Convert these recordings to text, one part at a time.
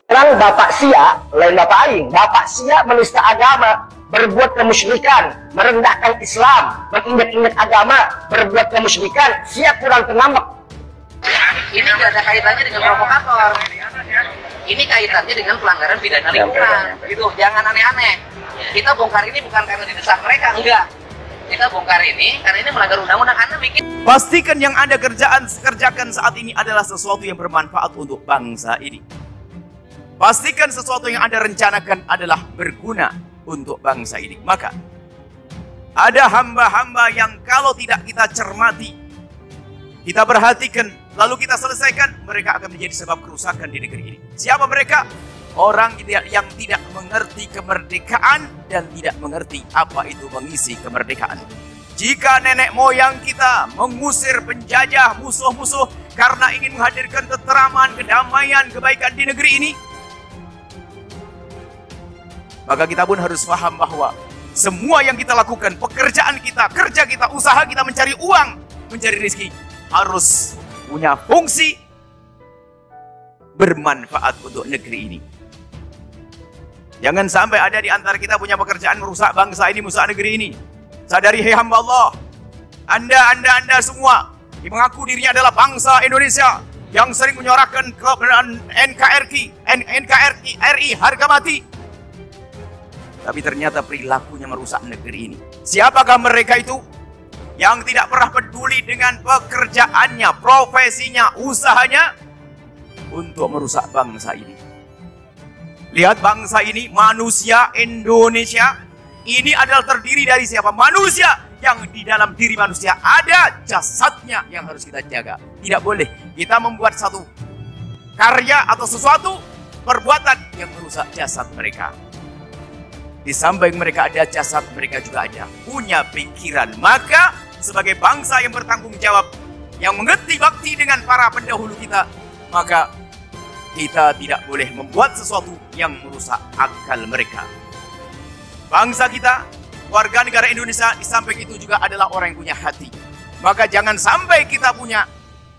Terang Bapak Sia, lain Bapak Aing, Bapak Sia menista agama, berbuat kemusyrikan, merendahkan Islam, menginjak-injak agama, berbuat kemusyrikan, Sia kurang tenambak. Ini tidak ada kaitannya dengan provokator. Ini kaitannya dengan pelanggaran pidana lingkungan. Gitu, jangan aneh-aneh. Kita bongkar ini bukan karena didesak mereka, enggak. Kita bongkar ini karena ini melanggar undang-undang. Anda bikin. Pastikan yang Anda kerjakan saat ini adalah sesuatu yang bermanfaat untuk bangsa ini. Pastikan sesuatu yang Anda rencanakan adalah berguna untuk bangsa ini. Maka ada hamba-hamba yang kalau tidak kita cermati, kita perhatikan, lalu kita selesaikan, mereka akan menjadi sebab kerusakan di negeri ini. Siapa mereka? Orang yang tidak mengerti kemerdekaan dan tidak mengerti apa itu mengisi kemerdekaan. Jika nenek moyang kita mengusir penjajah, musuh-musuh karena ingin menghadirkan keteraman, kedamaian, kebaikan di negeri ini, maka kita pun harus paham bahwa semua yang kita lakukan, pekerjaan kita, kerja kita, usaha kita mencari uang, mencari rezeki, harus punya fungsi bermanfaat untuk negeri ini. Jangan sampai ada di antara kita punya pekerjaan merusak bangsa ini, merusak negeri ini. Sadari, hei hamba Allah, Anda semua yang mengaku dirinya adalah bangsa Indonesia, yang sering menyuarakan kebenaran NKRI harga mati, tapi ternyata perilakunya merusak negeri ini. Siapakah mereka itu? Yang tidak pernah peduli dengan pekerjaannya, profesinya, usahanya untuk merusak bangsa ini. Lihat bangsa ini, manusia Indonesia ini adalah terdiri dari siapa? Manusia, yang di dalam diri manusia ada jasadnya yang harus kita jaga. Tidak boleh kita membuat satu karya atau sesuatu perbuatan yang merusak jasad mereka. Di samping mereka ada jasad, mereka juga ada punya pikiran. Maka sebagai bangsa yang bertanggung jawab, yang mengerti bakti dengan para pendahulu kita, maka kita tidak boleh membuat sesuatu yang merusak akal mereka. Bangsa kita, warga negara Indonesia, di samping itu juga adalah orang yang punya hati. Maka jangan sampai kita punya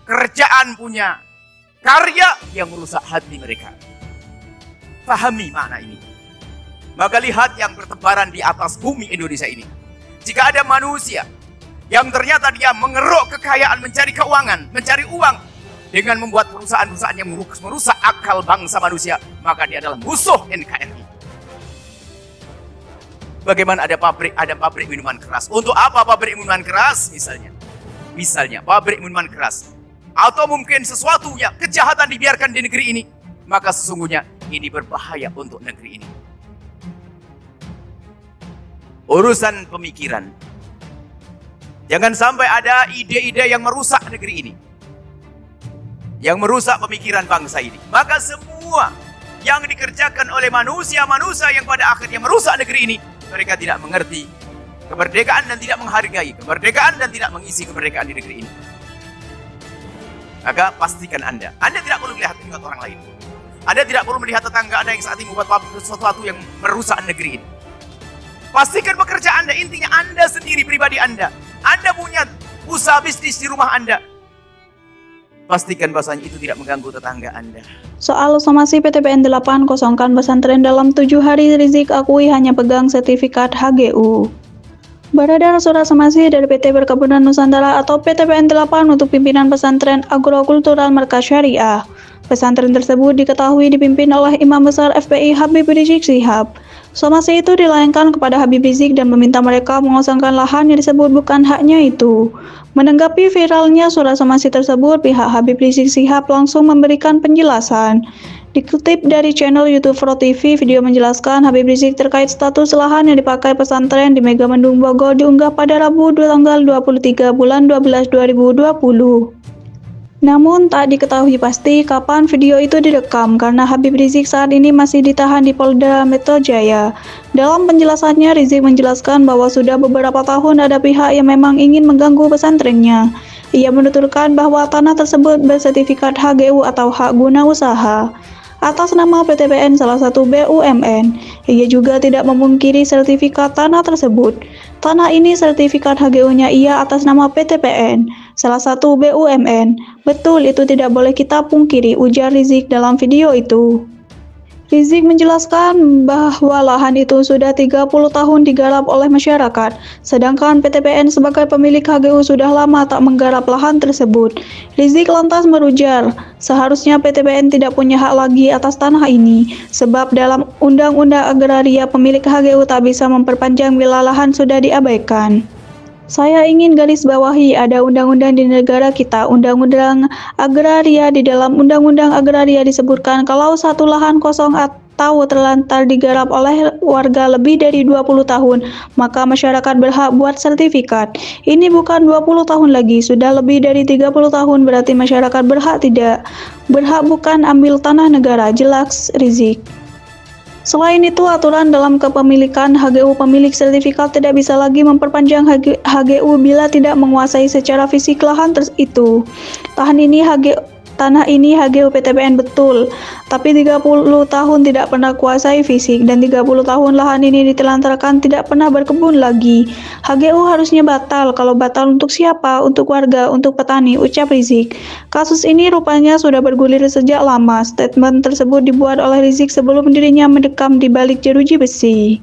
kerjaan, punya karya yang merusak hati mereka. Pahami makna ini. Maka lihat yang bertebaran di atas bumi Indonesia ini. Jika ada manusia yang ternyata dia mengeruk kekayaan, mencari keuangan, mencari uang dengan membuat perusahaan-perusahaan yang merusak akal bangsa manusia, maka dia adalah musuh NKRI. Bagaimana ada pabrik minuman keras? Untuk apa pabrik minuman keras? Misalnya pabrik minuman keras, atau mungkin sesuatu yang kejahatan dibiarkan di negeri ini, maka sesungguhnya ini berbahaya untuk negeri ini. Urusan pemikiran. Jangan sampai ada ide-ide yang merusak negeri ini, yang merusak pemikiran bangsa ini. Maka semua yang dikerjakan oleh manusia-manusia yang pada akhirnya merusak negeri ini, mereka tidak mengerti kemerdekaan dan tidak menghargai kemerdekaan dan tidak mengisi kemerdekaan di negeri ini. Maka pastikan Anda tidak perlu melihat orang lain. Anda tidak perlu melihat tetangga Anda yang saat ini membuat sesuatu yang merusak negeri ini. Pastikan pekerjaan Anda, intinya Anda sendiri, pribadi Anda. Anda punya usaha bisnis di rumah Anda. Pastikan bahasanya itu tidak mengganggu tetangga Anda. Soal somasi PTPN 8 kosongkan pesantren dalam 7 hari, Rizik akui hanya pegang sertifikat HGU. Beredar surat somasi dari PT Perkebunan Nusantara atau PTPN 8 untuk pimpinan pesantren agrokultural Markas Syariah. Pesantren tersebut diketahui dipimpin oleh Imam Besar FPI Habib Rizik Syihab. Somasi itu dilayangkan kepada Habib Rizik dan meminta mereka mengosongkan lahan yang disebut bukan haknya itu. Menanggapi viralnya surat somasi tersebut, pihak Habib Rizik Syihab langsung memberikan penjelasan. Dikutip dari channel YouTube Pro TV, video menjelaskan Habib Rizik terkait status lahan yang dipakai pesantren di Megamendung Bogor diunggah pada Rabu tanggal 23 bulan 12 2020. Namun tak diketahui pasti kapan video itu direkam karena Habib Rizik saat ini masih ditahan di Polda Metro Jaya. Dalam penjelasannya, Rizik menjelaskan bahwa sudah beberapa tahun ada pihak yang memang ingin mengganggu pesantrennya. Ia menuturkan bahwa tanah tersebut bersertifikat HGU atau hak guna usaha atas nama PTPN salah satu BUMN. Ia juga tidak memungkiri sertifikat tanah tersebut. Tanah ini sertifikat HGU-nya ia atas nama PTPN, salah satu BUMN. Betul, itu tidak boleh kita pungkiri, ujar Rizik dalam video itu. Rizik menjelaskan bahwa lahan itu sudah 30 tahun digarap oleh masyarakat, sedangkan PTPN sebagai pemilik HGU sudah lama tak menggarap lahan tersebut. Rizik lantas merujar, seharusnya PTPN tidak punya hak lagi atas tanah ini, sebab dalam Undang-Undang Agraria pemilik HGU tak bisa memperpanjang bila lahan sudah diabaikan. Saya ingin garis bawahi ada undang-undang di negara kita, Undang-Undang Agraria. Di dalam Undang-Undang Agraria disebutkan kalau satu lahan kosong atau terlantar digarap oleh warga lebih dari 20 tahun, maka masyarakat berhak buat sertifikat. Ini bukan 20 tahun lagi, sudah lebih dari 30 tahun, berarti masyarakat berhak tidak. Berhak bukan ambil tanah negara, jelas Rizik. Selain itu, aturan dalam kepemilikan HGU pemilik sertifikat tidak bisa lagi memperpanjang HGU bila tidak menguasai secara fisik lahan itu. Tanah ini HGU PTPN betul, tapi 30 tahun tidak pernah kuasai fisik dan 30 tahun lahan ini ditelantarkan tidak pernah berkebun lagi. HGU harusnya batal. Kalau batal untuk siapa? Untuk warga, untuk petani, ucap Rizik. Kasus ini rupanya sudah bergulir sejak lama. Statement tersebut dibuat oleh Rizik sebelum dirinya mendekam di balik jeruji besi.